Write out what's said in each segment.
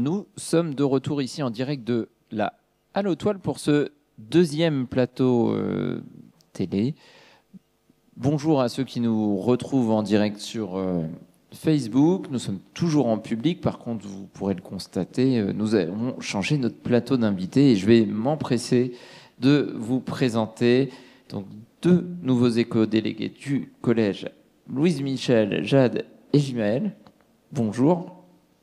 Nous sommes de retour ici en direct de la Halle aux Toiles pour ce deuxième plateau télé. Bonjour à ceux qui nous retrouvent en direct sur Facebook. Nous sommes toujours en public. Par contre, vous pourrez le constater, nous avons changé notre plateau d'invités et je vais m'empresser de vous présenter donc deux nouveaux éco-délégués du collège Louise Michel, Jade et Jimaël. Bonjour.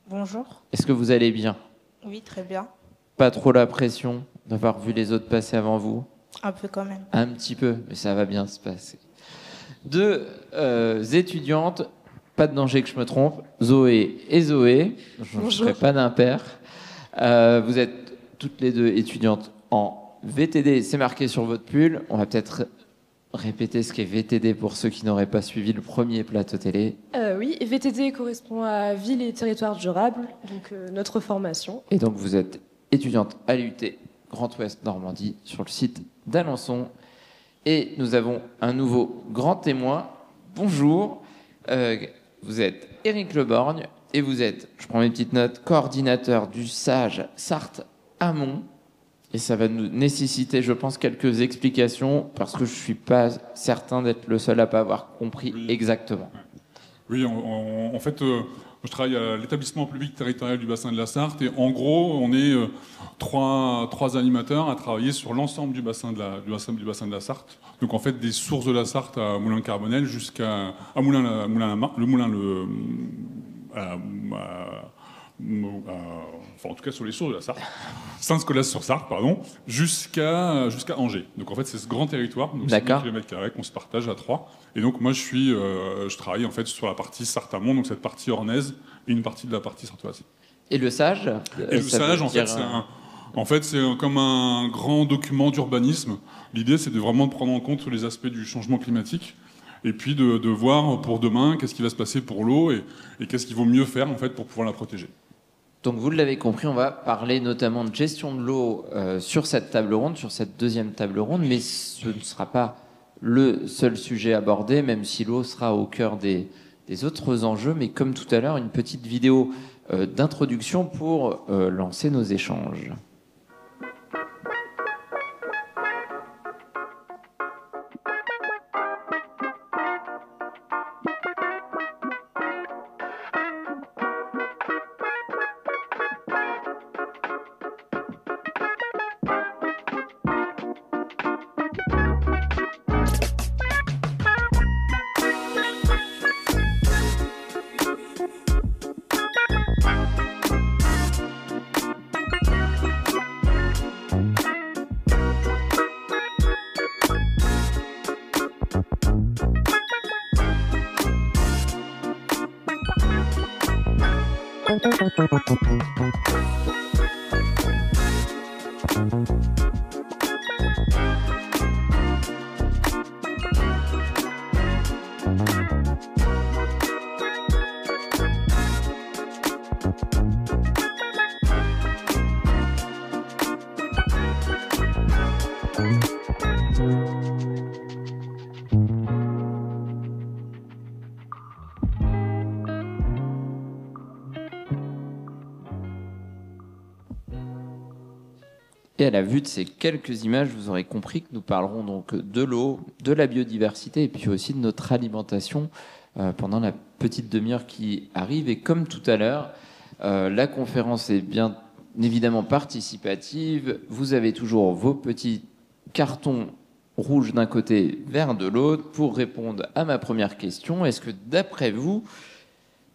Bonjour. Est-ce que vous allez bien? Oui, très bien. Pas trop la pression d'avoir vu les autres passer avant vous? Un peu quand même. Un petit peu, mais ça va bien se passer. Deux étudiantes, pas de danger que je me trompe, Zoé et Zoé. Je ne ferai pas d'impair. Vous êtes toutes les deux étudiantes en VTD, c'est marqué sur votre pull. On va peut-être répéter ce qu'est VTD pour ceux qui n'auraient pas suivi le premier plateau télé. Oui, VTD correspond à Ville et Territoire Durable, donc notre formation. Et donc vous êtes étudiante à l'UT Grand Ouest Normandie sur le site d'Alençon. Et nous avons un nouveau grand témoin. Bonjour, vous êtes Éric Leborgne et vous êtes, je prends mes petites notes, coordinateur du SAGE Sarthe-Amont. Et ça va nous nécessiter, je pense, quelques explications parce que je ne suis pas certain d'être le seul à ne pas avoir compris exactement. Oui, en fait, je travaille à l'établissement public territorial du bassin de la Sarthe et en gros, on est trois animateurs à travailler sur l'ensemble du bassin de la Sarthe. Donc en fait, des sources de la Sarthe à Moulins-Carbonel jusqu'à enfin en tout cas sur les sources de la Sarthe, Saint-Scolas-sur-Sarthe, pardon, jusqu'à Angers. Donc en fait c'est ce grand territoire, donc c'est 1000 km² qu'on se partage à 3. Et donc moi je travaille en fait sur la partie Sarthe-Amont, donc cette partie ornaise et une partie de la partie sartoise. Et le SAGE Et le SAGE en fait c'est comme un grand document d'urbanisme. L'idée c'est de vraiment prendre en compte les aspects du changement climatique. Et puis de voir pour demain qu'est-ce qui va se passer pour l'eau et qu'est-ce qu'il vaut mieux faire en fait pour pouvoir la protéger. Donc vous l'avez compris, on va parler notamment de gestion de l'eau sur cette table ronde, sur cette deuxième table ronde, mais ce ne sera pas le seul sujet abordé, même si l'eau sera au cœur des autres enjeux. Mais comme tout à l'heure, une petite vidéo d'introduction pour lancer nos échanges. Et à la vue de ces quelques images, vous aurez compris que nous parlerons donc de l'eau, de la biodiversité et puis aussi de notre alimentation pendant la petite demi-heure qui arrive. Et comme tout à l'heure, la conférence est bien évidemment participative. Vous avez toujours vos petits cartons rouges d'un côté, verts de l'autre pour répondre à ma première question. Est-ce que d'après vous,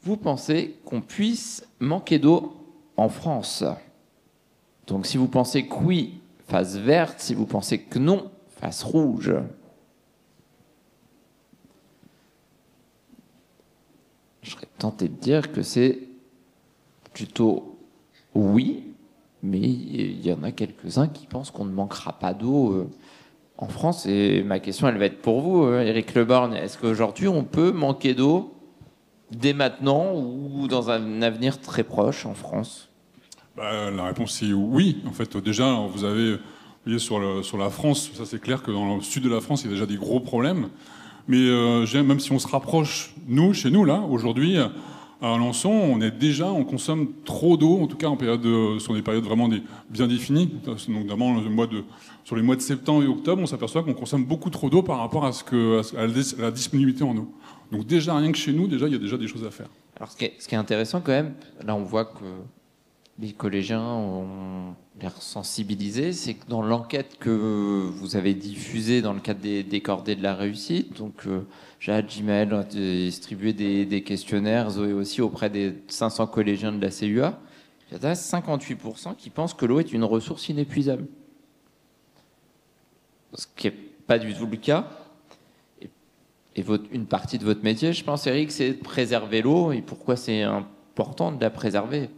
vous pensez qu'on puisse manquer d'eau en France ? Donc si vous pensez que oui, face verte, si vous pensez que non, face rouge. Je serais tenté de dire que c'est plutôt oui, mais il y en a quelques-uns qui pensent qu'on ne manquera pas d'eau en France. Et ma question, elle va être pour vous, Éric Leborgne. Est-ce qu'aujourd'hui, on peut manquer d'eau dès maintenant ou dans un avenir très proche en France ? La réponse est oui. En fait, déjà, vous voyez sur la France, ça c'est clair que dans le sud de la France, il y a déjà des gros problèmes. Mais même si on se rapproche, chez nous, là, aujourd'hui, À Alençon, on consomme trop d'eau, en tout cas sur des périodes vraiment bien définies. Donc, notamment sur les mois de septembre et octobre, on s'aperçoit qu'on consomme beaucoup trop d'eau par rapport à la disponibilité en eau. Donc déjà, rien que chez nous, il y a déjà des choses à faire. Alors ce qui est intéressant quand même, là on voit que les collégiens ont l'air sensibilisés, c'est que dans l'enquête que vous avez diffusée dans le cadre des cordées de la réussite, donc Jade, Jimaël ont distribué des questionnaires, Zoé aussi, auprès des 500 collégiens de la CUA, il y a 58% qui pensent que l'eau est une ressource inépuisable. Ce qui n'est pas du tout le cas. Et une partie de votre métier, je pense, Eric, c'est de préserver l'eau. Et pourquoi c'est important de la préserver?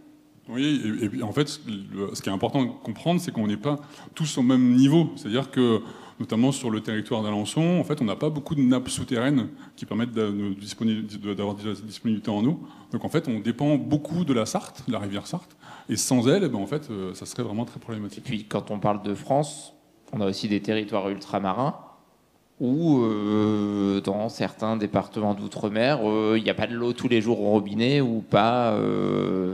Oui, et puis en fait, ce qui est important de comprendre, c'est qu'on n'est pas tous au même niveau. C'est-à-dire que, notamment sur le territoire d'Alençon, en fait, on n'a pas beaucoup de nappes souterraines qui permettent d'avoir de la disponibilité en eau. Donc en fait, on dépend beaucoup de la Sarthe, de la rivière Sarthe. Et sans elle, en fait, ça serait vraiment très problématique. Et puis, quand on parle de France, on a aussi des territoires ultramarins où, dans certains départements d'outre-mer, il n'y a pas de l'eau tous les jours au robinet ou pas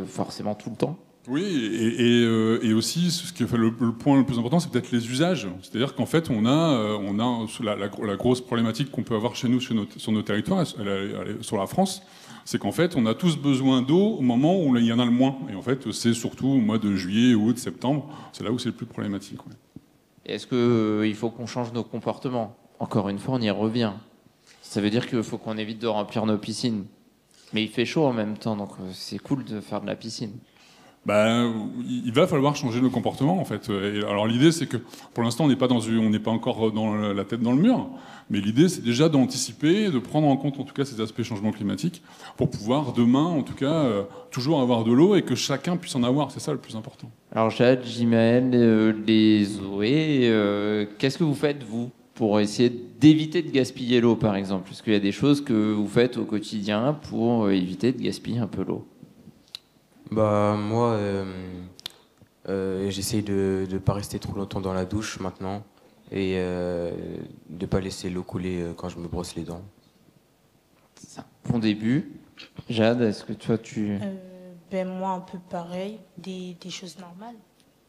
forcément tout le temps. Oui, et aussi, ce qui fait le point le plus important, c'est peut-être les usages. C'est-à-dire qu'en fait, on a la grosse problématique qu'on peut avoir chez nous, sur nos territoires, sur la France, c'est qu'en fait, on a tous besoin d'eau au moment où il y en a le moins. Et en fait, c'est surtout au mois de juillet, août, septembre, c'est là où c'est le plus problématique. Ouais. Est-ce qu'il faut qu'on change nos comportements? Encore une fois, on y revient. Ça veut dire qu'il faut qu'on évite de remplir nos piscines. Mais il fait chaud en même temps, donc c'est cool de faire de la piscine. Il va falloir changer nos comportements, en fait. Et alors l'idée, c'est que pour l'instant, on n'est pas encore dans la tête dans le mur. Mais l'idée, c'est déjà d'anticiper, de prendre en compte, en tout cas, ces aspects changement climatique, pour pouvoir demain, en tout cas, toujours avoir de l'eau et que chacun puisse en avoir. C'est ça le plus important. Alors Jade, Jimaël, les Zoé, qu'est-ce que vous faites, vous, pour essayer d'éviter de gaspiller l'eau, par exemple? Est-ce qu'il y a des choses que vous faites au quotidien pour éviter de gaspiller un peu l'eau? Moi, j'essaye de ne pas rester trop longtemps dans la douche maintenant et de ne pas laisser l'eau couler quand je me brosse les dents. C'est un bon début. Jade, est-ce que toi, Moi, un peu pareil, des choses normales.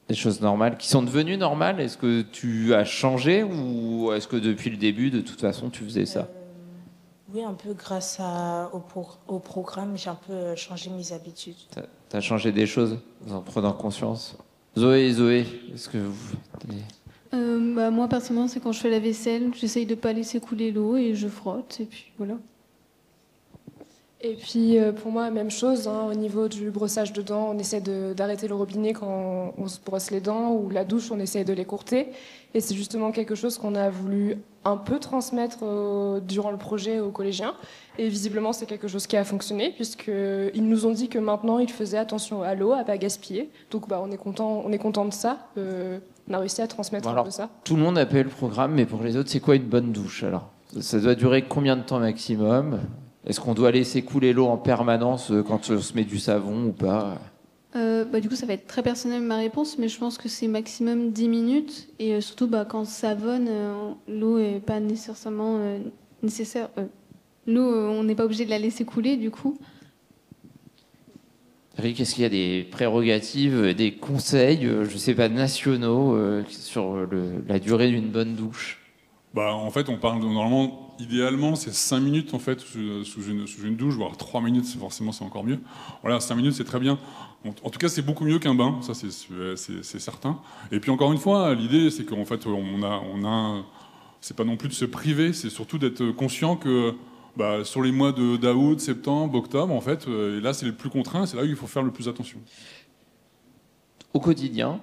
Des choses normales qui sont devenues normales? Est-ce que tu as changé ou est-ce que depuis le début, de toute façon, tu faisais ça? Oui, un peu grâce au programme, j'ai un peu changé mes habitudes. Tu as changé des choses en prenant conscience? Zoé, est-ce que vous... Moi, personnellement, c'est quand je fais la vaisselle, j'essaye de ne pas laisser couler l'eau et je frotte, et puis voilà. Et puis pour moi, même chose, hein, au niveau du brossage de dents, on essaie d'arrêter le robinet quand on se brosse les dents, ou la douche, on essaie de l'écourter. Et c'est justement quelque chose qu'on a voulu un peu transmettre durant le projet aux collégiens. Et visiblement, c'est quelque chose qui a fonctionné, puisqu'ils nous ont dit que maintenant, ils faisaient attention à l'eau, à ne pas gaspiller. Donc on est content de ça. On a réussi à transmettre un peu ça. Tout le monde a payé le programme, mais pour les autres, c'est quoi une bonne douche alors? Ça doit durer combien de temps maximum? Est-ce qu'on doit laisser couler l'eau en permanence quand on se met du savon ou pas? Du coup, ça va être très personnel ma réponse, mais je pense que c'est maximum 10 minutes. Et surtout, quand on savonne, l'eau n'est pas nécessairement nécessaire. L'eau, on n'est pas obligé de la laisser couler, du coup. Eric, est-ce qu'il y a des prérogatives, des conseils, je sais pas, nationaux sur la durée d'une bonne douche? En fait, on parle normalement, idéalement, c'est 5 minutes en fait sous une douche, voire 3 minutes, forcément c'est encore mieux. Voilà, 5 minutes c'est très bien. En tout cas, c'est beaucoup mieux qu'un bain, ça c'est certain. Et puis encore une fois, l'idée c'est qu'en fait, c'est pas non plus de se priver, c'est surtout d'être conscient que sur les mois d'août, septembre, octobre, en fait, et là c'est le plus contraint, c'est là où il faut faire le plus attention. Au quotidien,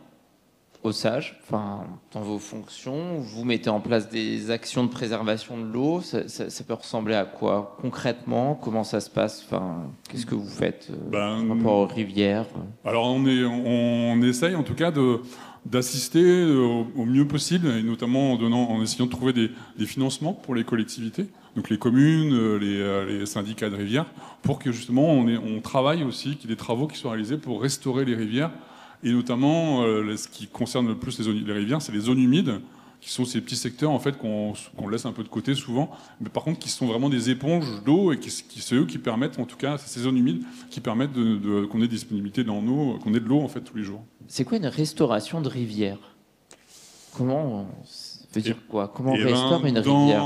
au SAGE, dans vos fonctions, vous mettez en place des actions de préservation de l'eau. Ça peut ressembler à quoi concrètement? Comment ça se passe? Qu'est-ce que vous faites par rapport aux rivières? Alors on essaye en tout cas d'assister au mieux possible, et notamment en essayant de trouver des financements pour les collectivités, donc les communes, les syndicats de rivières, pour que justement on travaille aussi, qu'il y ait des travaux qui soient réalisés pour restaurer les rivières. Et notamment, ce qui concerne le plus les rivières, c'est les zones humides qui sont ces petits secteurs en fait qu'on laisse un peu de côté souvent, mais par contre qui sont vraiment des éponges d'eau et qui c'est eux qui permettent, en tout cas, ces zones humides, qui permettent qu'on ait disponibilité dans l'eau, qu'on ait de l'eau en fait tous les jours. C'est quoi une restauration de rivière? Comment ça veut dire quoi? Comment on restaure une rivière?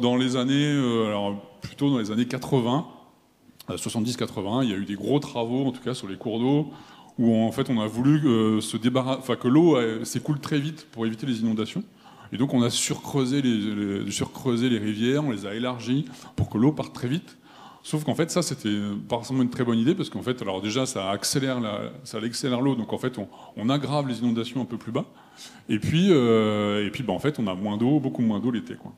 Dans les années, alors plutôt dans les années 80, 70-80, il y a eu des gros travaux, en tout cas sur les cours d'eau, où en fait on a voulu que l'eau s'écoule très vite pour éviter les inondations. Et donc on a surcreusé les rivières, on les a élargies pour que l'eau parte très vite. Sauf qu'en fait ça c'était pas forcément une très bonne idée parce qu'en fait alors déjà ça accélère l'eau, donc en fait on aggrave les inondations un peu plus bas. Et puis en fait on a moins d'eau, beaucoup moins d'eau l'été, quoi.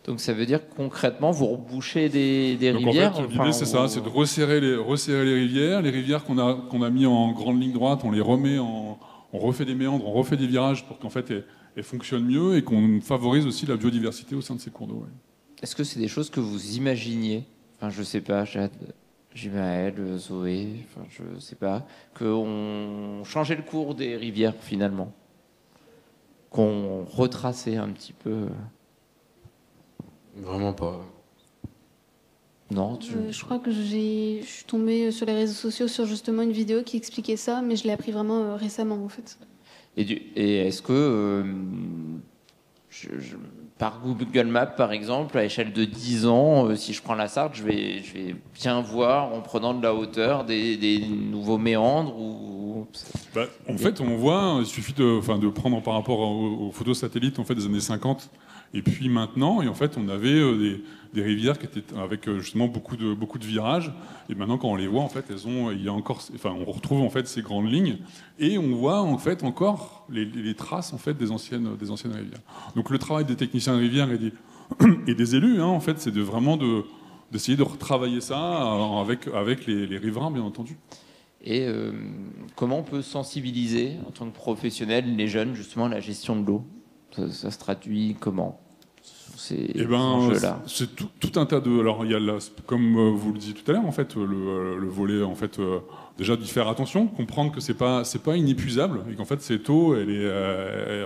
Donc ça veut dire que concrètement vous rebouchez des donc rivières. En fait, l'idée c'est ça, c'est de resserrer les rivières. Les rivières qu'on a mis en grande ligne droite, on les remet on refait des méandres, on refait des virages pour qu'en fait elles fonctionnent mieux et qu'on favorise aussi la biodiversité au sein de ces cours d'eau. Ouais. Est-ce que c'est des choses que vous imaginiez? Enfin, je sais pas, Jade, Jimaël, Zoé, enfin, je sais pas, qu'on changeait le cours des rivières finalement, qu'on retraçait un petit peu. Vraiment pas. Non, je crois que je suis tombée sur les réseaux sociaux sur justement une vidéo qui expliquait ça, mais je l'ai appris vraiment récemment en fait. Et est-ce que par Google Maps par exemple, à échelle de 10 ans, si je prends la Sarthe, je vais bien voir en prenant de la hauteur des nouveaux méandres ou... En fait, on voit, il suffit de prendre par rapport aux photos satellites en fait, des années 50 et puis maintenant, et en fait, on avait des rivières qui étaient avec justement beaucoup de virages, et maintenant quand on les voit, en fait, on retrouve en fait ces grandes lignes, et on voit en fait encore les traces en fait des anciennes rivières. Donc le travail des techniciens de rivière et des élus, hein, en fait, c'est d'essayer de retravailler ça avec les riverains, bien entendu. Et comment on peut sensibiliser en tant que professionnel les jeunes justement à la gestion de l'eau? Ça se traduit comment ces enjeux-là? C'est tout un tas de. Alors il y a comme vous le disiez tout à l'heure, en fait, le volet en fait déjà d'y faire attention, comprendre que c'est pas inépuisable et qu'en fait cette eau, elle est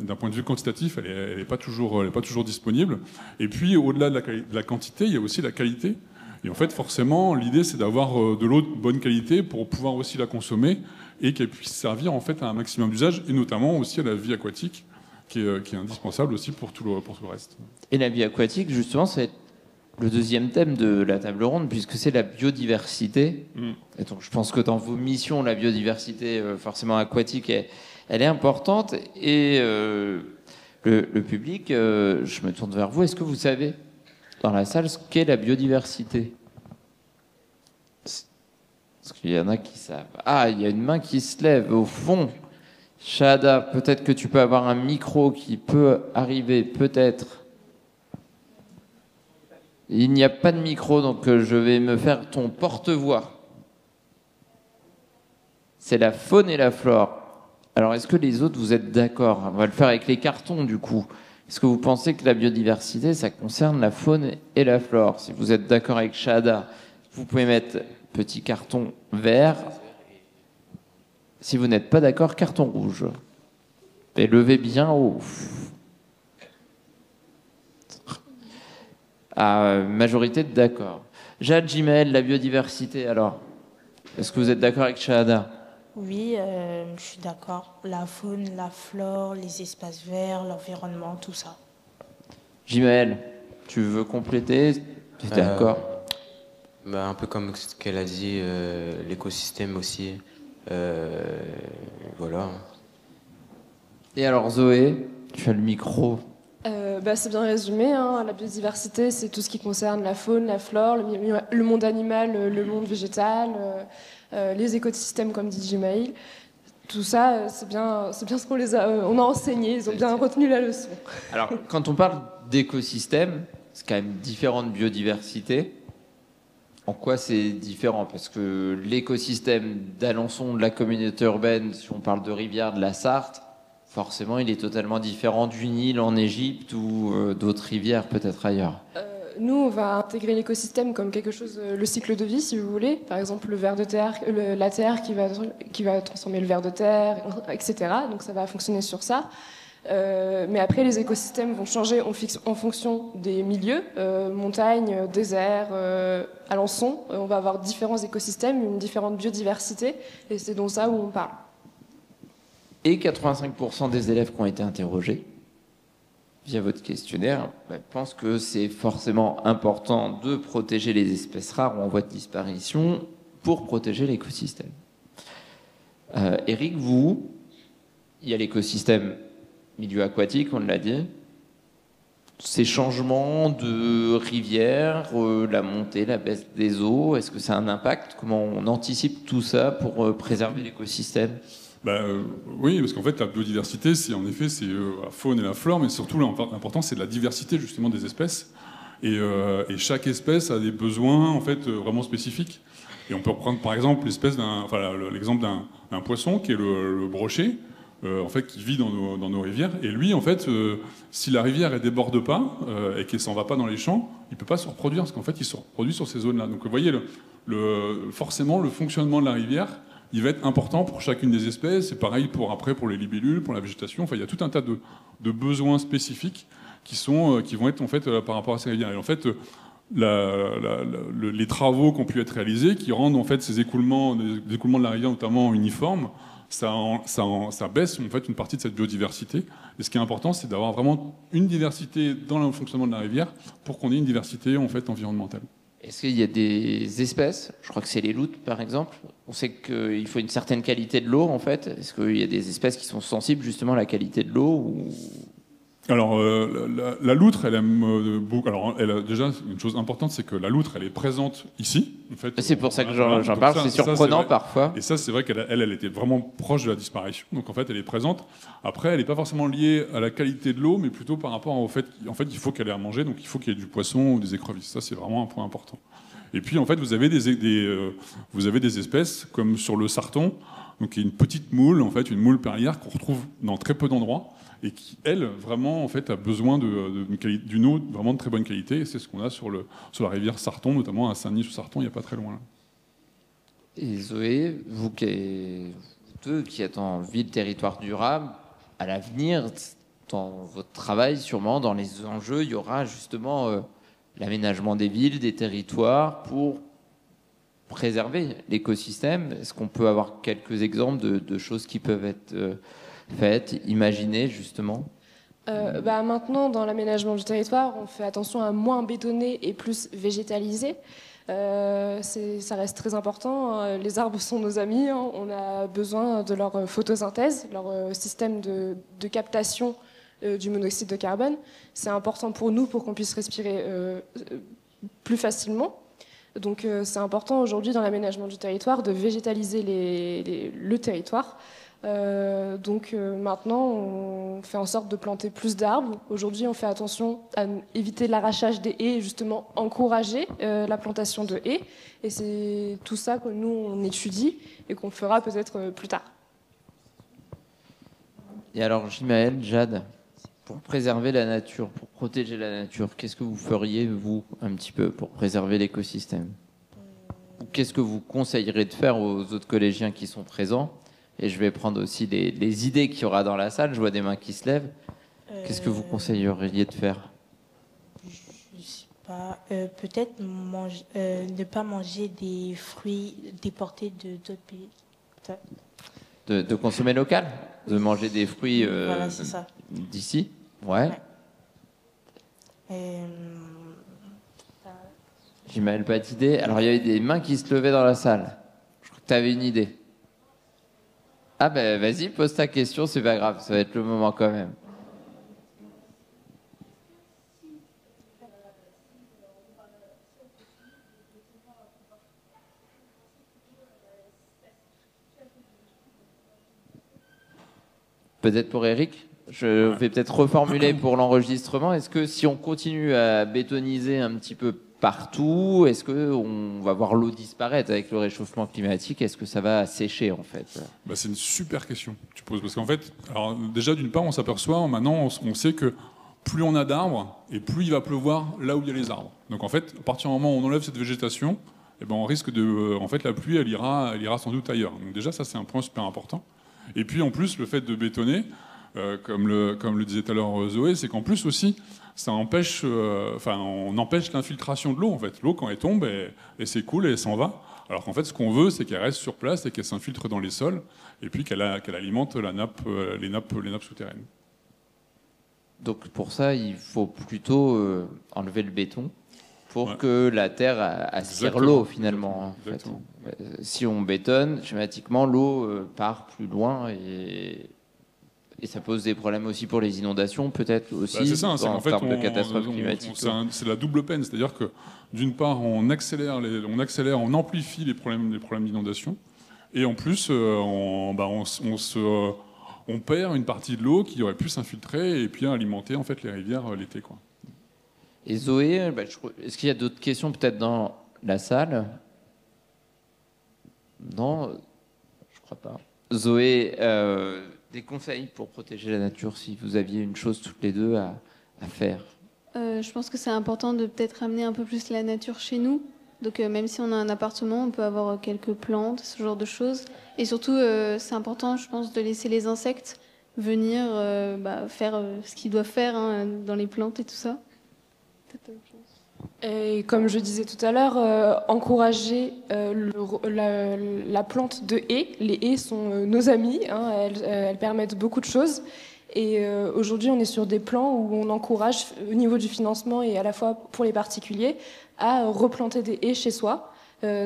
d'un point de vue quantitatif, elle est pas toujours disponible. Et puis au-delà de la quantité, il y a aussi la qualité. Et en fait, forcément, l'idée, c'est d'avoir de l'eau de bonne qualité pour pouvoir aussi la consommer et qu'elle puisse servir en fait à un maximum d'usage, et notamment aussi à la vie aquatique, qui est indispensable aussi pour tout le reste. Et la vie aquatique, justement, c'est le deuxième thème de la table ronde, puisque c'est la biodiversité. Et donc, je pense que dans vos missions, la biodiversité, forcément aquatique, elle est importante. Et le public, je me tourne vers vous. Est-ce que vous savez dans la salle ce qu'est la biodiversité? Parce qu'il y en a qui savent. Ah, il y a une main qui se lève au fond. Shahada, peut-être que tu peux avoir un micro qui peut arriver, peut-être. Il n'y a pas de micro, donc je vais me faire ton porte-voix. C'est la faune et la flore. Alors, est-ce que les autres, vous êtes d'accord? On va le faire avec les cartons, du coup. Est-ce que vous pensez que la biodiversité, ça concerne la faune et la flore? Si vous êtes d'accord avec Shahada, vous pouvez mettre petit carton vert. Si vous n'êtes pas d'accord, carton rouge. Et levez bien haut. Majorité d'accord. Jade, Jimaël, la biodiversité, alors? Est-ce que vous êtes d'accord avec Shahada? Oui, je suis d'accord. La faune, la flore, les espaces verts, l'environnement, tout ça. Jimaël, tu veux compléter? Tu es d'accord? Un peu comme ce qu'elle a dit, l'écosystème aussi. Voilà. Et alors Zoé, tu as le micro. C'est bien résumé, hein. La biodiversité, c'est tout ce qui concerne la faune, la flore, le monde animal, le monde végétal, les écosystèmes, comme dit Jimaël. Tout ça, c'est bien ce qu'on on a enseigné, ils ont bien retenu la leçon. Alors, quand on parle d'écosystème, c'est quand même différent de biodiversité. En quoi c'est différent? Parce que l'écosystème d'Alençon, de la communauté urbaine, si on parle de rivière, de la Sarthe, forcément, il est totalement différent d'une île en Égypte ou d'autres rivières peut-être ailleurs. Nous, on va intégrer l'écosystème comme quelque chose, le cycle de vie, si vous voulez. Par exemple, le ver de terre, la terre qui va transformer le ver de terre, etc. Donc ça va fonctionner sur ça. Mais après, les écosystèmes vont changer en fonction des milieux, montagne, désert, Alençon. On va avoir différents écosystèmes, une différente biodiversité, et c'est donc ça où on parle. Et 85% des élèves qui ont été interrogés via votre questionnaire pensent que c'est forcément important de protéger les espèces rares ou en voie de disparition pour protéger l'écosystème. Eric, vous, il y a l'écosystème milieu aquatique, on l'a dit. Ces changements de rivières, la montée, la baisse des eaux, est-ce que ça a un impact? Comment on anticipe tout ça pour préserver l'écosystème? Oui, parce qu'en fait, la biodiversité, c'est la faune et la flore, mais surtout, l'important, c'est la diversité justement des espèces. Et chaque espèce a des besoins en fait vraiment spécifiques. Et on peut reprendre par exemple l'exemple d'un poisson qui est le brochet, en fait, qui vit dans nos rivières. Et lui, en fait, si la rivière ne déborde pas et qu'elle s'en va pas dans les champs, il ne peut pas se reproduire, parce qu'en fait, il se reproduit sur ces zones-là. Donc vous voyez, forcément, le fonctionnement de la rivière, il va être important pour chacune des espèces. C'est pareil pour les libellules, pour la végétation. Enfin, il y a tout un tas de besoins spécifiques qui vont être en fait par rapport à ces rivières. Et en fait, les travaux qui ont pu être réalisés, qui rendent en fait ces écoulements de la rivière notamment uniformes, ça baisse en fait une partie de cette biodiversité. Et ce qui est important, c'est d'avoir vraiment une diversité dans le fonctionnement de la rivière pour qu'on ait une diversité en fait environnementale. Est-ce qu'il y a des espèces, je crois que c'est les loutres par exemple, on sait qu'il faut une certaine qualité de l'eau en fait, est-ce qu'il y a des espèces qui sont sensibles justement à la qualité de l'eau ou... Alors, la loutre, elle aime beaucoup. Alors, déjà, une chose importante, c'est que la loutre, elle est présente ici. En fait, c'est pour ça que j'en parle, c'est surprenant parfois. Et ça, c'est vrai qu'elle était vraiment proche de la disparition. Donc, en fait, elle est présente. Après, elle n'est pas forcément liée à la qualité de l'eau, mais plutôt par rapport au fait qu'il faut qu'elle ait à manger, donc il faut qu'il y ait du poisson ou des écrevisses. Ça, c'est vraiment un point important. Et puis, en fait, vous avez des espèces, comme sur le sarton, donc il y a une petite moule, en fait, une moule perlière qu'on retrouve dans très peu d'endroits, et qui, elle, vraiment, en fait, a besoin d'une eau vraiment de très bonne qualité. Et c'est ce qu'on a sur la rivière Sarton, notamment à Saint-Denis-sous-Sarton, il n'y a pas très loin. Là. Et Zoé, vous qui êtes en ville, territoire durable, à l'avenir, dans votre travail, sûrement, dans les enjeux, il y aura justement l'aménagement des villes, des territoires, pour préserver l'écosystème. Est-ce qu'on peut avoir quelques exemples de choses qui peuvent être... faites, imaginées justement? Maintenant, dans l'aménagement du territoire, on fait attention à moins bétonner et plus végétaliser. Ça reste très important. Les arbres sont nos amis. On a besoin de leur photosynthèse, leur système de captation du monoxyde de carbone. C'est important pour nous pour qu'on puisse respirer plus facilement. Donc c'est important aujourd'hui dans l'aménagement du territoire de végétaliser le territoire. Maintenant, on fait en sorte de planter plus d'arbres. Aujourd'hui, on fait attention à éviter l'arrachage des haies et justement encourager la plantation de haies. Et c'est tout ça que nous, on étudie et qu'on fera peut-être plus tard. Et alors, Jimaël, Jade, pour préserver la nature, pour protéger la nature, qu'est-ce que vous feriez, vous, un petit peu, pour préserver l'écosystème? Qu'est-ce que vous conseillerez de faire aux autres collégiens qui sont présents? Et je vais prendre aussi les idées qu'il y aura dans la salle. Je vois des mains qui se lèvent. Qu'est-ce que vous conseilleriez de faire? Je sais pas. Peut-être ne pas manger des fruits déportés d'autres pays. De consommer local? De manger des fruits voilà, c'est ça. D'ici? Ouais. J'ai même pas d'idée. Alors, il y avait des mains qui se levaient dans la salle. Je crois que tu avais une idée. Ah ben vas-y, pose ta question, c'est pas grave, ça va être le moment quand même. Peut-être pour Eric, je vais peut-être reformuler pour l'enregistrement. Est-ce que si on continue à bétoniser un petit peu partout, est-ce qu'on va voir l'eau disparaître avec le réchauffement climatique? Est-ce que ça va sécher en fait? C'est une super question que tu poses, parce qu'en fait, alors, déjà d'une part, on s'aperçoit, maintenant on sait que plus on a d'arbres et plus il va pleuvoir là où il y a les arbres. Donc en fait, à partir du moment où on enlève cette végétation, on risque en fait, la pluie, elle ira sans doute ailleurs. Donc déjà, ça c'est un point super important. Et puis en plus, le fait de bétonner, comme le disait tout à l'heure Zoé, c'est qu'en plus aussi, ça empêche, on empêche l'infiltration de l'eau. En fait, l'eau quand elle tombe, et c'est cool et elle s'en va. Alors qu'en fait, ce qu'on veut, c'est qu'elle reste sur place et qu'elle s'infiltre dans les sols, et puis qu'elle alimente les nappes souterraines. Donc pour ça, il faut plutôt enlever le béton pour que la terre aspire l'eau finalement. En fait. Si on bétonne, schématiquement, l'eau part plus loin et ça pose des problèmes aussi pour les inondations, peut-être aussi c'est ça, en termes de catastrophes climatiques. C'est la double peine, c'est-à-dire que d'une part, on amplifie les problèmes d'inondation, et en plus, on perd une partie de l'eau qui aurait pu s'infiltrer et puis alimenter en fait les rivières l'été, quoi. Et Zoé, est-ce qu'il y a d'autres questions peut-être dans la salle? Non, je crois pas. Zoé, des conseils pour protéger la nature, si vous aviez une chose toutes les deux à faire? Je pense que c'est important de peut-être amener un peu plus la nature chez nous. Donc même si on a un appartement, on peut avoir quelques plantes, ce genre de choses. Et surtout, c'est important, je pense, de laisser les insectes venir faire ce qu'ils doivent faire dans les plantes et tout ça. Et comme je disais tout à l'heure, encourager la plante de haies. Les haies sont nos amies, elles permettent beaucoup de choses. Et aujourd'hui, on est sur des plans où on encourage, au niveau du financement et à la fois pour les particuliers, à replanter des haies chez soi.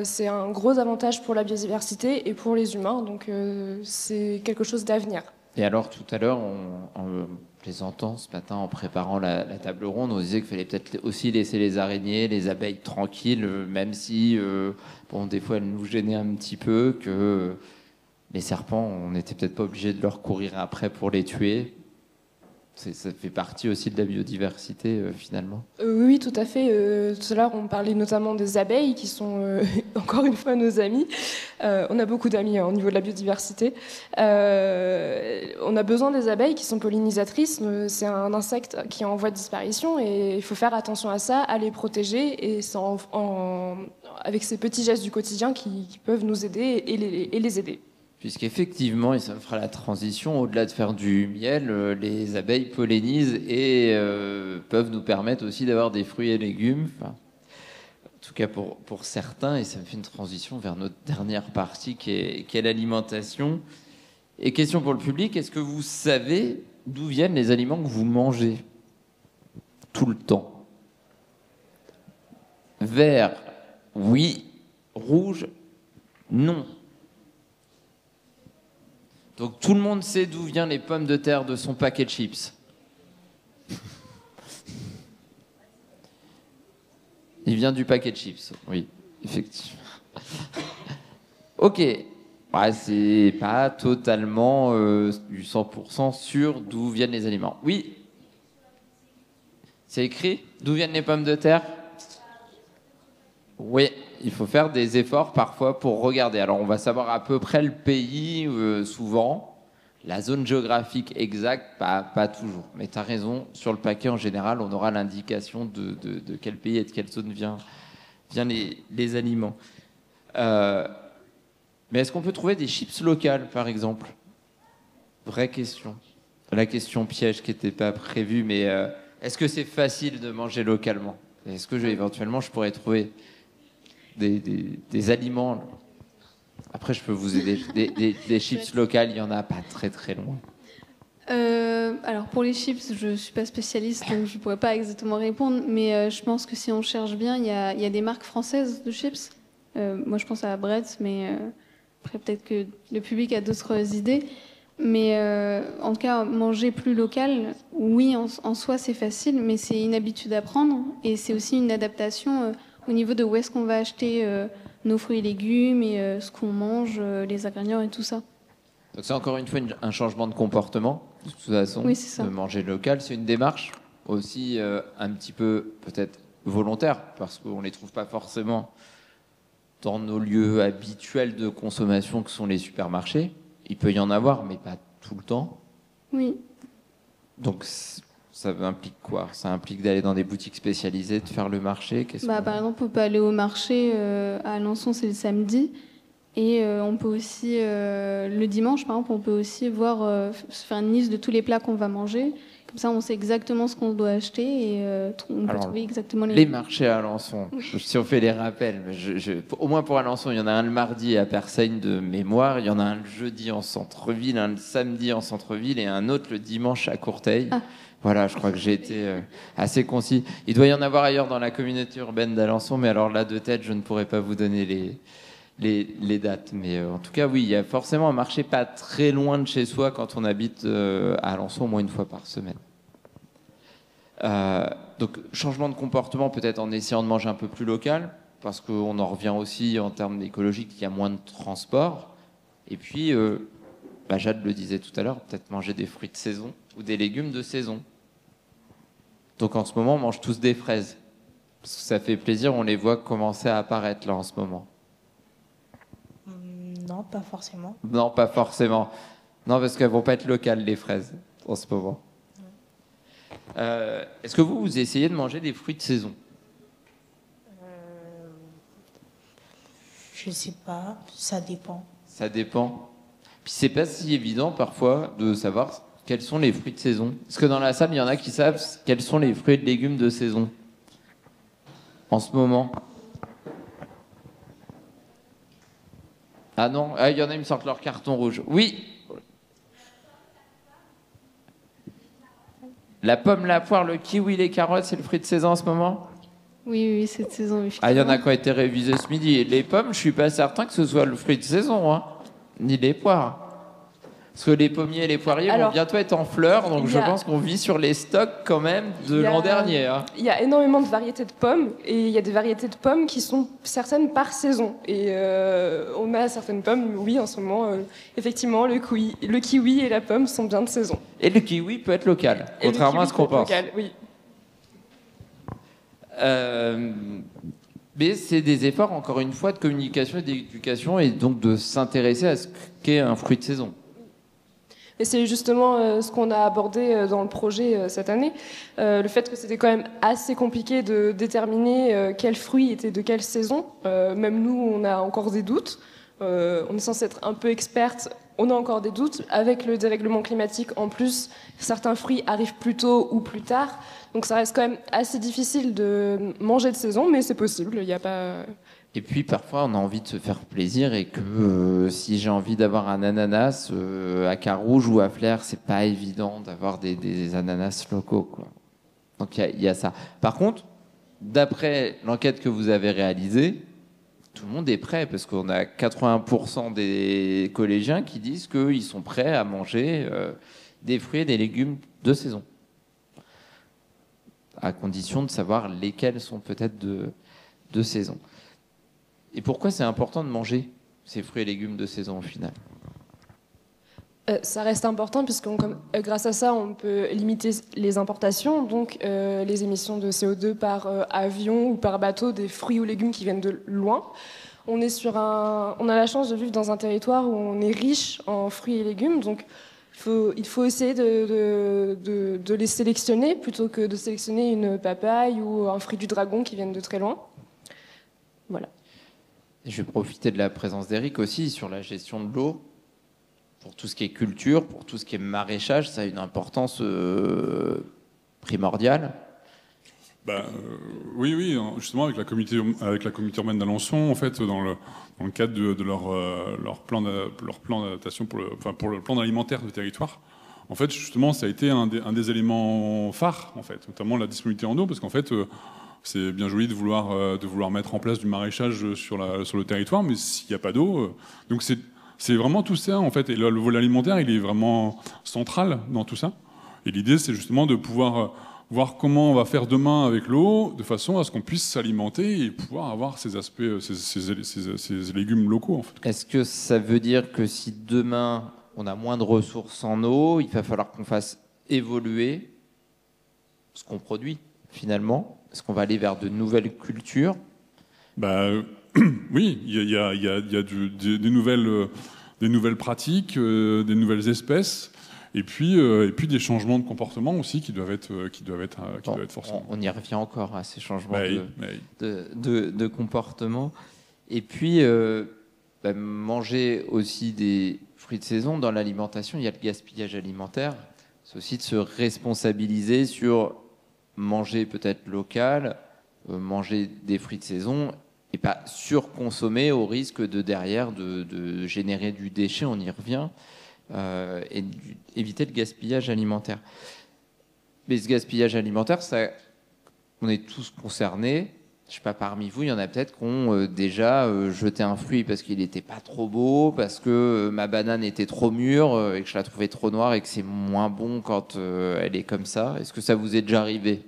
C'est un gros avantage pour la biodiversité et pour les humains, donc c'est quelque chose d'avenir. Et alors, tout à l'heure, en plaisantant ce matin, en préparant la table ronde, on disait qu'il fallait peut-être aussi laisser les araignées, les abeilles tranquilles, même si, des fois, elles nous gênaient un petit peu, que les serpents, on n'était peut-être pas obligé de leur courir après pour les tuer. Ça fait partie aussi de la biodiversité, finalement. Oui, tout à fait. Tout à l'heure, on parlait notamment des abeilles, qui sont encore une fois nos amis. On a beaucoup d'amis au niveau de la biodiversité. On a besoin des abeilles qui sont pollinisatrices. C'est un insecte qui est en voie de disparition et il faut faire attention à ça, à les protéger, et c'est avec ces petits gestes du quotidien qui peuvent nous aider et les aider. Puisqu'effectivement, et ça me fera la transition, au-delà de faire du miel, les abeilles pollinisent et peuvent nous permettre aussi d'avoir des fruits et légumes. En tout cas pour certains, et ça me fait une transition vers notre dernière partie qui est l'alimentation. Et question pour le public, est-ce que vous savez d'où viennent les aliments que vous mangez tout le temps? Vert, oui. Rouge, non. Donc tout le monde sait d'où viennent les pommes de terre de son paquet de chips. Il vient du paquet de chips, oui, effectivement. Ok, c'est pas totalement du 100% sûr d'où viennent les aliments. Oui, c'est écrit d'où viennent les pommes de terre? Oui, il faut faire des efforts parfois pour regarder. Alors, on va savoir à peu près le pays, souvent. La zone géographique exacte, pas toujours. Mais tu as raison, sur le paquet, en général, on aura l'indication de quel pays et de quelle zone vient les aliments. Mais est-ce qu'on peut trouver des chips locales, par exemple? Vraie question. La question piège qui n'était pas prévue, mais est-ce que c'est facile de manger localement? Est-ce que éventuellement, je pourrais trouver des aliments? Après, je peux vous aider. Des chips locales, il n'y en a pas très très loin. Alors pour les chips, je ne suis pas spécialiste, donc je ne pourrais pas exactement répondre, mais je pense que si on cherche bien, il y a des marques françaises de chips. Moi, je pense à Bretz, mais après, peut-être que le public a d'autres idées. Mais en tout cas, manger plus local, oui, en soi, c'est facile, mais c'est une habitude à prendre, et c'est aussi une adaptation au niveau de où est-ce qu'on va acheter nos fruits et légumes et ce qu'on mange, les ingrédients et tout ça. Donc c'est encore une fois un changement de comportement, de toute façon, oui, c'est ça. De manger local. C'est une démarche aussi un petit peu peut-être volontaire, parce qu'on ne les trouve pas forcément dans nos lieux habituels de consommation que sont les supermarchés. Il peut y en avoir, mais pas tout le temps. Oui. Donc ça implique quoi? Ça implique d'aller dans des boutiques spécialisées, de faire le marché? Par exemple, on peut aller au marché à Alençon, c'est le samedi. Et on peut aussi, le dimanche par exemple, on peut aussi se faire une liste de tous les plats qu'on va manger. Comme ça, on sait exactement ce qu'on doit acheter et on peut trouver exactement les marchés à Alençon. Si on fait les rappels, au moins pour Alençon, il y en a un le mardi à Persagne de mémoire, il y en a un le jeudi en centre-ville, un le samedi en centre-ville et un autre le dimanche à Courteil. Ah. Voilà, je crois que j'ai été assez concis. Il doit y en avoir ailleurs dans la communauté urbaine d'Alençon, mais alors là, de tête, je ne pourrais pas vous donner les dates. Mais en tout cas, oui, il y a forcément un marché pas très loin de chez soi quand on habite à Alençon, au moins une fois par semaine. Donc, changement de comportement, peut-être en essayant de manger un peu plus local, parce qu'on en revient aussi en termes écologiques, il y a moins de transport. Et puis, Jade le disait tout à l'heure, peut-être manger des fruits de saison ou des légumes de saison. Donc en ce moment, on mange tous des fraises. Parce que ça fait plaisir, on les voit commencer à apparaître là en ce moment. Non, pas forcément. Non, pas forcément. Non, parce qu'elles vont pas être locales, les fraises, en ce moment. Est-ce que vous essayez de manger des fruits de saison? Je sais pas, ça dépend. Ça dépend. Puis c'est pas si évident parfois de savoir quels sont les fruits de saison. Est-ce que dans la salle, il y en a qui savent quels sont les fruits et légumes de saison en ce moment? Ah non, il y en a, ils me sortent leur carton rouge. Oui. La pomme, la poire, le kiwi, les carottes, c'est le fruit de saison en ce moment? Oui, cette saison. Ah, il y en a qui ont été révisés ce midi. Et les pommes, je suis pas certain que ce soit le fruit de saison, hein. Ni les poires. Parce que les pommiers et les poiriers vont bientôt être en fleurs, donc je pense qu'on vit sur les stocks quand même de l'an dernier. Hein. Il y a énormément de variétés de pommes, et il y a des variétés de pommes qui sont certaines par saison. Et on a certaines pommes, oui, en ce moment, effectivement, le kiwi et la pomme sont bien de saison. Et le kiwi peut être local, contrairement à ce qu'on pense. Local, oui. Mais c'est des efforts, encore une fois, de communication et d'éducation, et donc de s'intéresser à ce qu'est un fruit de saison. Et c'est justement ce qu'on a abordé dans le projet cette année, le fait que c'était quand même assez compliqué de déterminer quel fruit était de quelle saison. Même nous, on a encore des doutes. On est censé être un peu experte, on a encore des doutes. Avec le dérèglement climatique, en plus, certains fruits arrivent plus tôt ou plus tard. Donc ça reste quand même assez difficile de manger de saison, mais c'est possible. Il n'y a pas... Et puis parfois on a envie de se faire plaisir et que si j'ai envie d'avoir un ananas à Carouge ou à Flers, c'est pas évident d'avoir des ananas locaux, quoi. Donc il y a ça. Par contre, d'après l'enquête que vous avez réalisée, tout le monde est prêt parce qu'on a 80% des collégiens qui disent qu'ils sont prêts à manger des fruits et des légumes de saison, à condition de savoir lesquels sont peut-être de saison. Et pourquoi c'est important de manger ces fruits et légumes de saison au final? Ça reste important puisque grâce à ça, on peut limiter les importations, donc les émissions de CO2 par avion ou par bateau des fruits ou légumes qui viennent de loin. On a la chance de vivre dans un territoire où on est riche en fruits et légumes, donc il faut essayer de les sélectionner plutôt que de sélectionner une papaye ou un fruit du dragon qui viennent de très loin. Voilà. Je vais profiter de la présence d'Éric aussi sur la gestion de l'eau. Pour tout ce qui est culture, pour tout ce qui est maraîchage, ça a une importance primordiale. Oui, justement avec la communauté urbaine d'Alençon, en fait, dans le cadre de leur plan d'adaptation pour le plan alimentaire du territoire, en fait, justement, ça a été un des éléments phares, en fait, notamment la disponibilité en eau, parce qu'en fait, c'est bien joli de vouloir mettre en place du maraîchage sur le territoire, mais s'il n'y a pas d'eau, donc c'est vraiment tout ça, en fait. Et là, le volet alimentaire, il est vraiment central dans tout ça. Et l'idée, c'est justement de pouvoir voir comment on va faire demain avec l'eau, de façon à ce qu'on puisse s'alimenter et pouvoir avoir ces aspects, ces légumes locaux, en fait. Est-ce que ça veut dire que si demain on a moins de ressources en eau, il va falloir qu'on fasse évoluer ce qu'on produit finalement? Est-ce qu'on va aller vers de nouvelles cultures? Oui, il y a des nouvelles pratiques, des nouvelles espèces, et puis des changements de comportement aussi qui doivent être forcément. On y revient encore à ces changements de comportement. Et puis manger aussi des fruits de saison. Dans l'alimentation, il y a le gaspillage alimentaire. C'est aussi de se responsabiliser sur manger peut-être local, manger des fruits de saison et pas surconsommer au risque de derrière de générer du déchet, on y revient, et éviter le gaspillage alimentaire. Mais ce gaspillage alimentaire, ça, on est tous concernés. Je sais pas, parmi vous, il y en a peut-être qui ont déjà jeté un fruit parce qu'il n'était pas trop beau, parce que ma banane était trop mûre et que je la trouvais trop noire et que c'est moins bon quand elle est comme ça. Est-ce que ça vous est déjà arrivé ?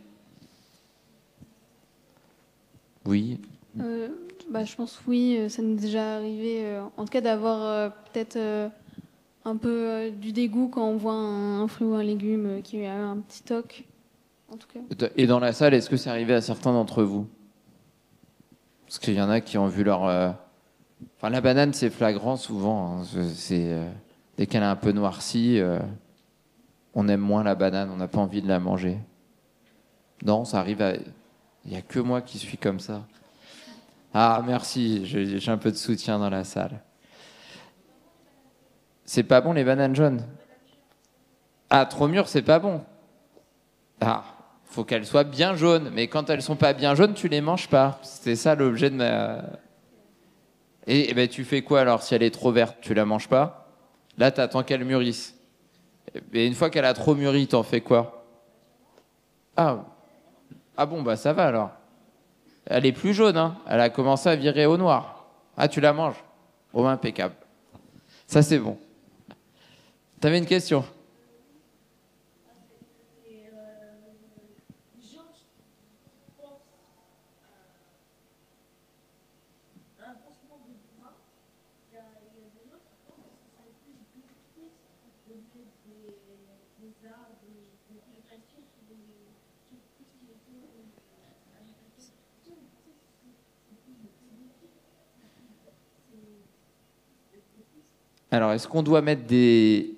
Oui. Je pense oui, ça nous est déjà arrivé. En tout cas, d'avoir peut-être un peu du dégoût quand on voit un fruit ou un légume qui a un petit toc. En tout cas. Et dans la salle, est-ce que c'est arrivé à certains d'entre vous ? Parce qu'il y en a qui ont vu leur... Enfin, la banane, c'est flagrant souvent. Hein. Dès qu'elle est un peu noircie, on aime moins la banane, on n'a pas envie de la manger. Non, ça arrive à... Il n'y a que moi qui suis comme ça. Ah, merci, j'ai un peu de soutien dans la salle. C'est pas bon, les bananes jaunes ? Ah, trop mûres, c'est pas bon. Ah, faut qu'elles soient bien jaunes. Mais quand elles sont pas bien jaunes, tu les manges pas. C'est ça l'objet de ma... Et ben, tu fais quoi alors si elle est trop verte ? Tu la manges pas ? Là, t'attends qu'elle mûrisse. Et une fois qu'elle a trop mûri, t'en fais quoi ? Ah bon, bah ça va alors. Elle est plus jaune, hein. Elle a commencé à virer au noir. Ah, tu la manges ? Oh, impeccable. Ça, c'est bon. T'avais une question ? Alors, est-ce qu'on doit mettre des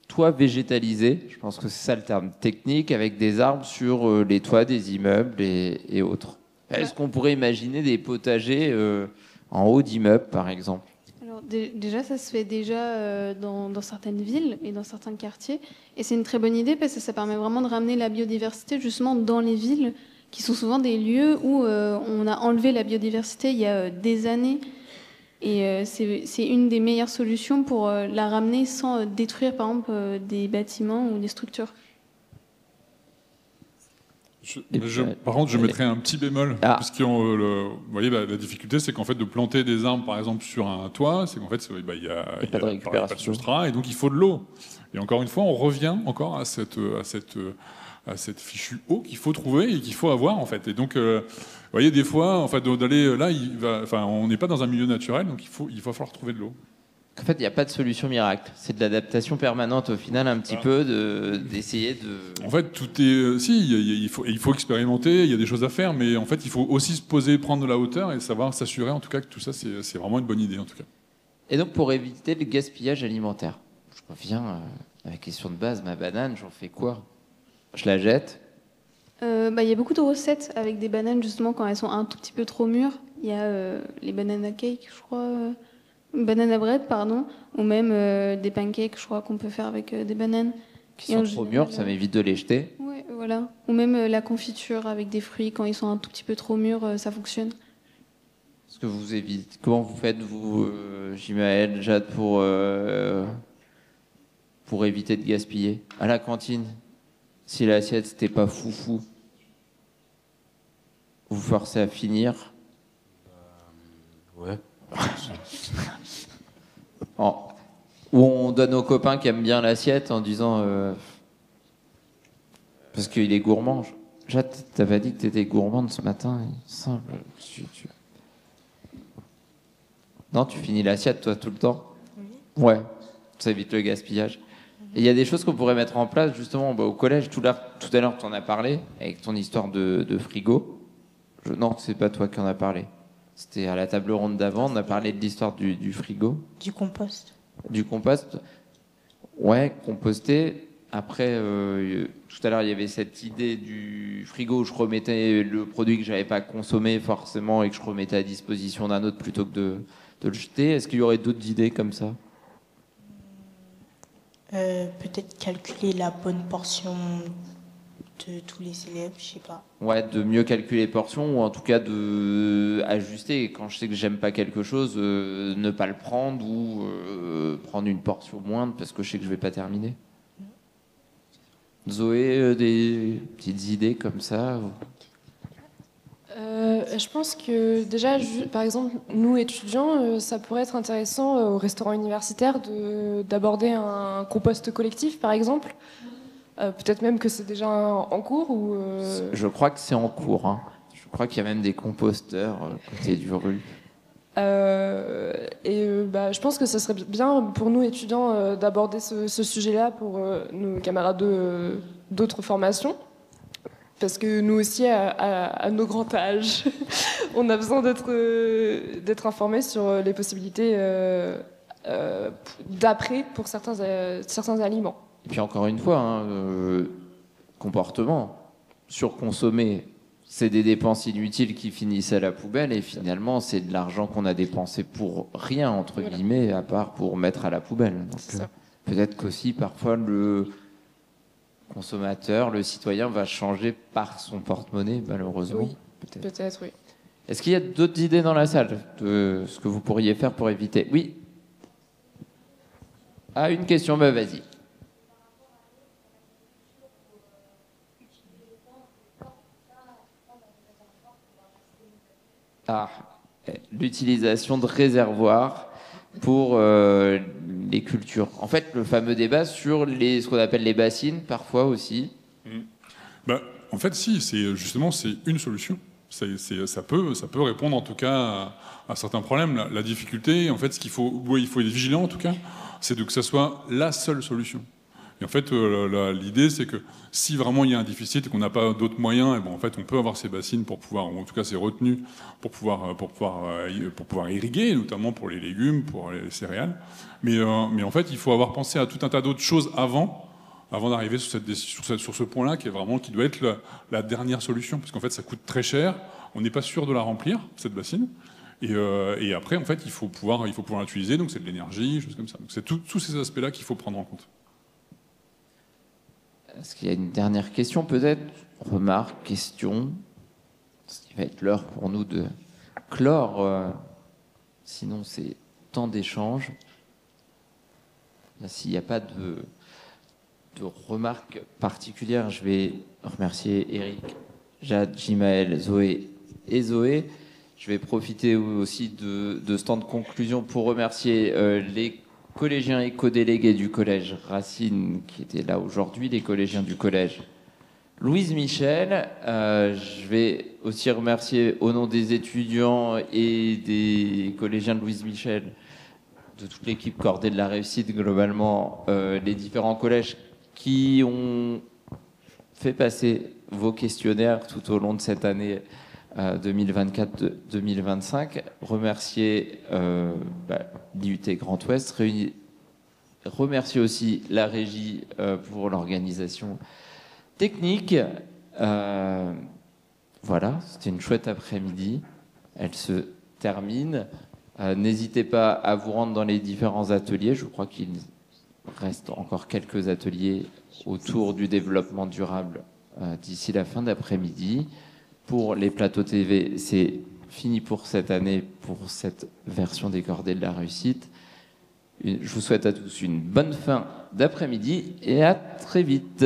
toits végétalisés ? Je pense que c'est ça le terme technique, avec des arbres sur les toits des immeubles et autres. Est-ce qu'on pourrait imaginer des potagers en haut d'immeubles, par exemple ? Alors, déjà, ça se fait déjà dans certaines villes et dans certains quartiers. Et c'est une très bonne idée parce que ça permet vraiment de ramener la biodiversité justement dans les villes, qui sont souvent des lieux où on a enlevé la biodiversité il y a des années. Et c'est une des meilleures solutions pour la ramener sans détruire, par exemple, des bâtiments ou des structures. Par contre, je mettrais un petit bémol. Parce que vous voyez, la difficulté, c'est qu'en fait, de planter des arbres, par exemple, sur un toit, c'est qu'en fait, il n'y a pas de substrat, et donc il faut de l'eau. Et encore une fois, on revient encore à cette fichue eau qu'il faut trouver et qu'il faut avoir, en fait. Et donc, vous voyez, des fois, en fait, d'aller là, on n'est pas dans un milieu naturel, donc il va falloir trouver de l'eau. En fait, il n'y a pas de solution miracle. C'est de l'adaptation permanente, au final, un petit peu, d'essayer de... En fait, tout est... il faut expérimenter, il y a des choses à faire, mais en fait, il faut aussi se poser, prendre de la hauteur et savoir s'assurer, en tout cas, que tout ça, c'est vraiment une bonne idée, en tout cas. Et donc, pour éviter le gaspillage alimentaire, je reviens à la question de base, ma banane, j'en fais quoi ? Je la jette ? Il y a beaucoup de recettes avec des bananes, justement, quand elles sont un tout petit peu trop mûres. Il y a les banana cakes, je crois... banana bread, pardon, ou même des pancakes, je crois qu'on peut faire avec des bananes. Qui sont trop mûrs, ça m'évite de les jeter. Oui, voilà. Ou même la confiture avec des fruits, quand ils sont un tout petit peu trop mûrs, ça fonctionne. Est-ce que vous évitez... Comment vous faites, vous, Jimaël, Jade, pour éviter de gaspiller ? À la cantine, si l'assiette, c'était pas foufou, vous forcez à finir ? Ouais. Ou on donne aux copains qui aiment bien l'assiette en disant parce qu'il est gourmand. Jade, t'avais dit que t'étais gourmande ce matin. Simple. Non, tu finis l'assiette toi tout le temps. Oui. Ouais, ça évite le gaspillage. Et il y a des choses qu'on pourrait mettre en place justement au collège. Tout à l'heure, tu en as parlé avec ton histoire de frigo. Non, c'est pas toi qui en as parlé. C'était à la table ronde d'avant, on a parlé de l'histoire du frigo. Du compost. Du compost. Ouais, composter. Après, tout à l'heure, il y avait cette idée du frigo où je remettais le produit que j'avais pas consommé forcément et que je remettais à disposition d'un autre plutôt que le jeter. Est-ce qu'il y aurait d'autres idées comme ça? Peut-être calculer la bonne portion de tous les élèves, je sais pas. Ouais, de mieux calculer les portions ou en tout cas de ajuster. Quand je sais que j'aime pas quelque chose, ne pas le prendre ou prendre une portion moindre parce que je sais que je vais pas terminer. Zoé, des petites idées comme ça? Je pense que déjà, par exemple, nous étudiants, ça pourrait être intéressant au restaurant universitaire d'aborder un compost collectif, par exemple. Peut-être même que c'est déjà en cours ou. Je crois que c'est en cours. Hein. Je crois qu'il y a même des composteurs côté du RU. Je pense que ce serait bien pour nous étudiants d'aborder ce sujet-là pour nos camarades d'autres formations. Parce que nous aussi, à nos grands âges, on a besoin d'être informés sur les possibilités d'après pour certains aliments. Et puis encore une fois, comportement, surconsommer, c'est des dépenses inutiles qui finissent à la poubelle et finalement c'est de l'argent qu'on a dépensé pour rien, entre guillemets, à part pour mettre à la poubelle. Donc, peut-être qu'aussi parfois le consommateur, le citoyen va changer par son porte-monnaie, malheureusement. Oui, peut-être, oui. Est-ce qu'il y a d'autres idées dans la salle de ce que vous pourriez faire pour éviter? Oui. Ah, une question, vas-y. Ah, l'utilisation de réservoirs pour les cultures. En fait, le fameux débat sur ce qu'on appelle les bassines, parfois aussi. En fait, si, c'est une solution. Ça peut répondre en tout cas à certains problèmes. La difficulté, en fait, il faut être vigilant en tout cas, c'est que ça soit la seule solution. Et en fait, l'idée, c'est que si vraiment il y a un déficit et qu'on n'a pas d'autres moyens, en fait, on peut avoir ces bassines pour pouvoir, ou en tout cas ces retenues, pour pouvoir irriguer, notamment pour les légumes, pour les céréales. Mais en fait, il faut avoir pensé à tout un tas d'autres choses avant d'arriver sur ce point-là, qui doit être la dernière solution, parce qu'en fait, ça coûte très cher. On n'est pas sûr de la remplir, cette bassine. Et après, en fait, il faut pouvoir l'utiliser. Donc, c'est de l'énergie, choses comme ça. Donc, c'est tous ces aspects-là qu'il faut prendre en compte. Est-ce qu'il y a une dernière question, peut-être? Remarque, question? Il va être l'heure pour nous de clore. Sinon, c'est temps d'échange. S'il n'y a pas de remarques particulières, je vais remercier Eric, Jade, Jimaël, Zoé et Zoé. Je vais profiter aussi de ce temps de conclusion pour remercier les collégiens et co-délégués du collège Racine qui étaient là aujourd'hui, les collégiens du collège Louise Michel. Je vais aussi remercier au nom des étudiants et des collégiens de Louise Michel, de toute l'équipe cordée de la réussite globalement, les différents collèges qui ont fait passer vos questionnaires tout au long de cette année 2024-2025. Remercier l'IUT Grand Ouest, remercier aussi la régie pour l'organisation technique. Voilà, c'était une chouette après-midi. Elle se termine. N'hésitez pas à vous rendre dans les différents ateliers. Je crois qu'il reste encore quelques ateliers autour du développement durable d'ici la fin d'après-midi. Pour les plateaux TV, c'est fini pour cette année, pour cette version des Cordées de la réussite. Je vous souhaite à tous une bonne fin d'après-midi et à très vite.